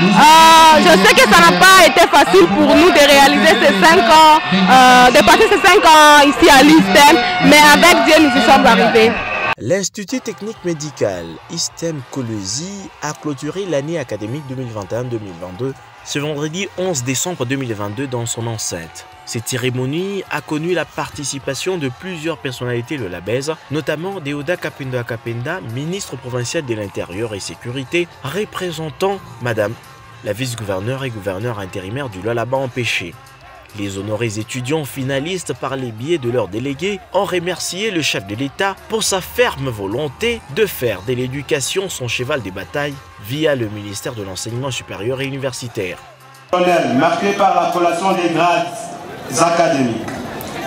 Je sais que ça n'a pas été facile pour nous de réaliser ces 5 ans, de passer ces 5 ans ici à l'ISTEM, mais avec Dieu nous y sommes arrivés. L'Institut technique médical ISTEM Kolwezi a clôturé l'année académique 2021-2022 ce vendredi 11 décembre 2022 dans son enceinte. Cette cérémonie a connu la participation de plusieurs personnalités de la BEZ, notamment Deoda Kapenda Kapenda, ministre provincial de l'Intérieur et Sécurité, représentant Madame la vice-gouverneure et gouverneur intérimaire du Lualaba empêché. Les honorés étudiants finalistes, par les biais de leurs délégués, ont remercié le chef de l'État pour sa ferme volonté de faire de l'éducation son cheval de bataille via le ministère de l'Enseignement supérieur et universitaire. Marqué par la collation des grades académiques,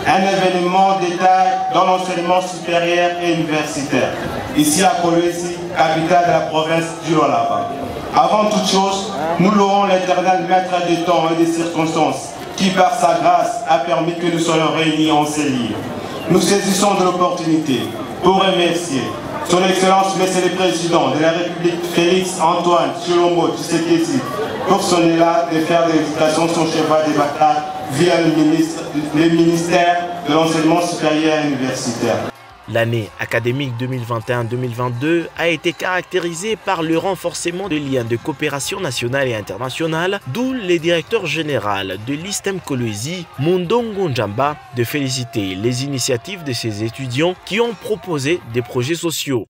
un événement d'État dans l'enseignement supérieur et universitaire, ici à Kolwezi, capitale de la province du Lualaba. Avant toute chose, nous louons l'Éternel maître des temps et des circonstances, qui par sa grâce a permis que nous soyons réunis en ces lieux. Nous saisissons de l'opportunité pour remercier son Excellence Monsieur le Président de la République Félix Antoine Tshilombo Tshisekedi pour son élan de faire de l'éducation son cheval de bataille via le ministère de l'Enseignement supérieur et universitaire. L'année académique 2021-2022 a été caractérisée par le renforcement des liens de coopération nationale et internationale, d'où le directeur général de l'ISTEM Kolwezi, Mondongo Njamba, de féliciter les initiatives de ses étudiants qui ont proposé des projets sociaux.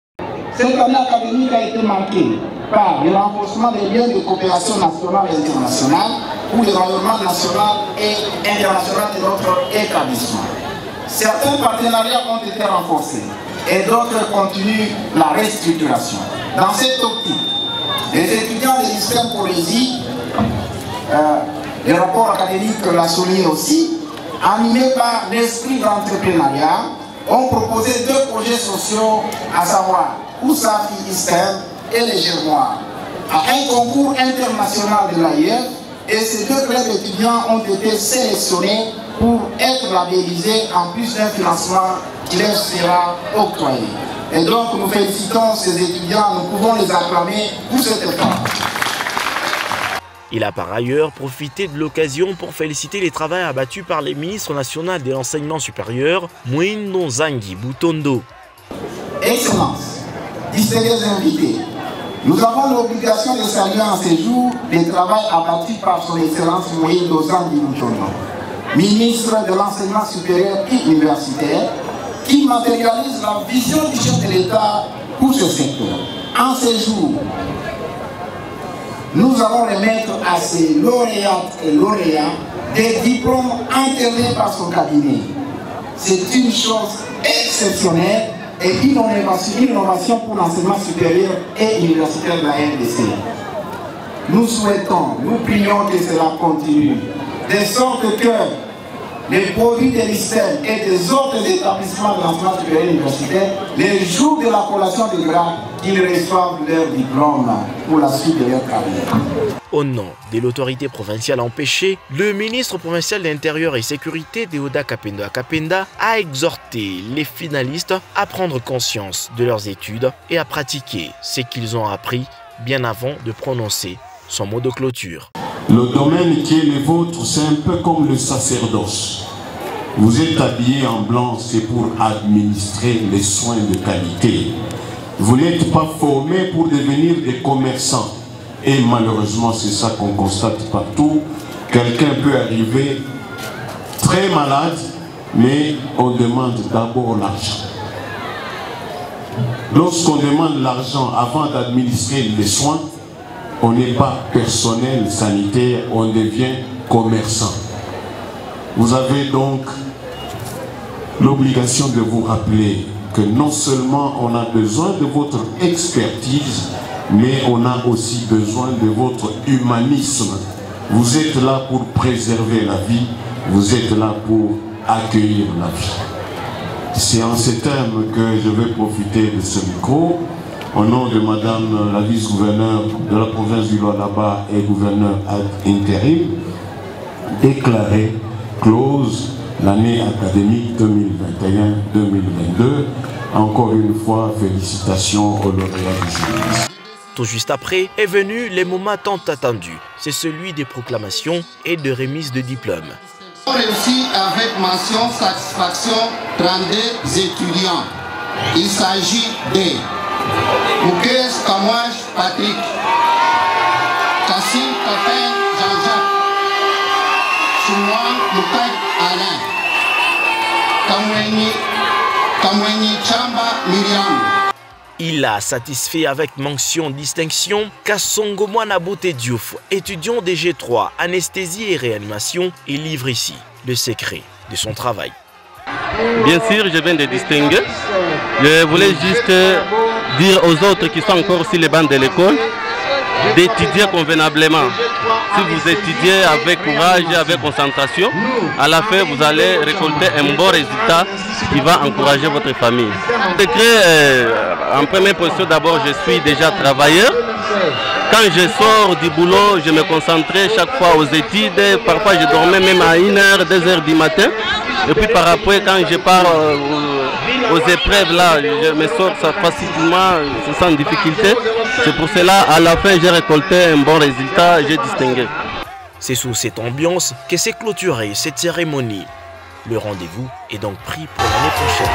Cette année académique a été marquée par le renforcement des liens de coopération nationale et internationale pour le rayonnement national et international de notre établissement. Certains partenariats ont été renforcés et d'autres continuent la restructuration. Dans cette optique, les étudiants de l'ISTEM Kolwezi, le rapport académique l'a souligné aussi, animés par l'esprit d'entrepreneuriat, ont proposé 2 projets sociaux, à savoir Oussafi ISTEM et les Germois, à un concours international de l'AIF, et ces 2 clubs étudiants ont été sélectionnés pour être labellisés en plus d'un financement qui leur sera octroyé. Et donc nous félicitons ces étudiants, nous pouvons les acclamer pour cet effort. Il a par ailleurs profité de l'occasion pour féliciter les travaux abattus par les ministres nationaux de l'enseignement supérieur, Mwindo Nzangi Butondo. Excellences, distingués invités, nous avons l'obligation de saluer en ces jours les travaux abattus par son Excellence Mwindo Nzangi Butondo, ministre de l'Enseignement supérieur et universitaire, qui matérialise la vision du chef de l'État pour ce secteur. En ces jours, nous allons remettre à ces lauréates et lauréats des diplômes internés par son cabinet. C'est une chose exceptionnelle et une innovation pour l'enseignement supérieur et universitaire de la RDC. Nous souhaitons, nous prions que cela continue, de sorte que les produits de l'ISTEM et des autres établissements de l'enseignement supérieur et universitaire, les jours de la collation de grade, qu'ils reçoivent leur diplôme pour la suite de leur carrière. Au nom de l'autorité provinciale empêchée, le ministre provincial de l'Intérieur et Sécurité, Deoda Kapenda Kapenda, a exhorté les finalistes à prendre conscience de leurs études et à pratiquer ce qu'ils ont appris bien avant de prononcer son mot de clôture. Le domaine qui est le vôtre, c'est un peu comme le sacerdoce. Vous êtes habillé en blanc, c'est pour administrer les soins de qualité. Vous n'êtes pas formé pour devenir des commerçants. Et malheureusement, c'est ça qu'on constate partout. Quelqu'un peut arriver très malade, mais on demande d'abord l'argent. Lorsqu'on demande l'argent avant d'administrer les soins, on n'est pas personnel sanitaire, on devient commerçant. Vous avez donc l'obligation de vous rappeler que non seulement on a besoin de votre expertise, mais on a aussi besoin de votre humanisme. Vous êtes là pour préserver la vie, vous êtes là pour accueillir la vie. C'est en ces termes que je vais profiter de ce micro, au nom de Madame la vice-gouverneure de la province du Lualaba et gouverneur ad intérim, déclarer close l'année académique 2021-2022. Encore une fois, félicitations aux lauréats du jury. Tout juste après est venu le moment tant attendu. C'est celui des proclamations et de remise de diplômes. On réussit avec mention satisfaction 32 étudiants. Il s'agit de Moukes Kamouaj Patrick, Kassim Kapin Jean-Jacques, Soumoua Moukak Alain, Kamweni Chamba Myriam. Il a satisfait avec mention distinction Kassongo Mwanabouté Diouf, étudiant des G3, anesthésie et réanimation, et livre ici le secret de son travail. Bien sûr, je viens de distinguer. Je voulais juste dire aux autres qui sont encore sur les bancs de l'école d'étudier convenablement. Si vous étudiez avec courage et avec concentration, à la fin, vous allez récolter un bon résultat qui va encourager votre famille. En première position, d'abord, je suis déjà travailleur. Quand je sors du boulot, je me concentrais chaque fois aux études. Parfois, je dormais même à 1h, 2h du matin. Et puis par après, quand je pars aux épreuves, là, je me sors facilement, sans difficulté. C'est pour cela, à la fin, j'ai récolté un bon résultat, j'ai distingué. C'est sous cette ambiance que s'est clôturée cette cérémonie. Le rendez-vous est donc pris pour l'année prochaine.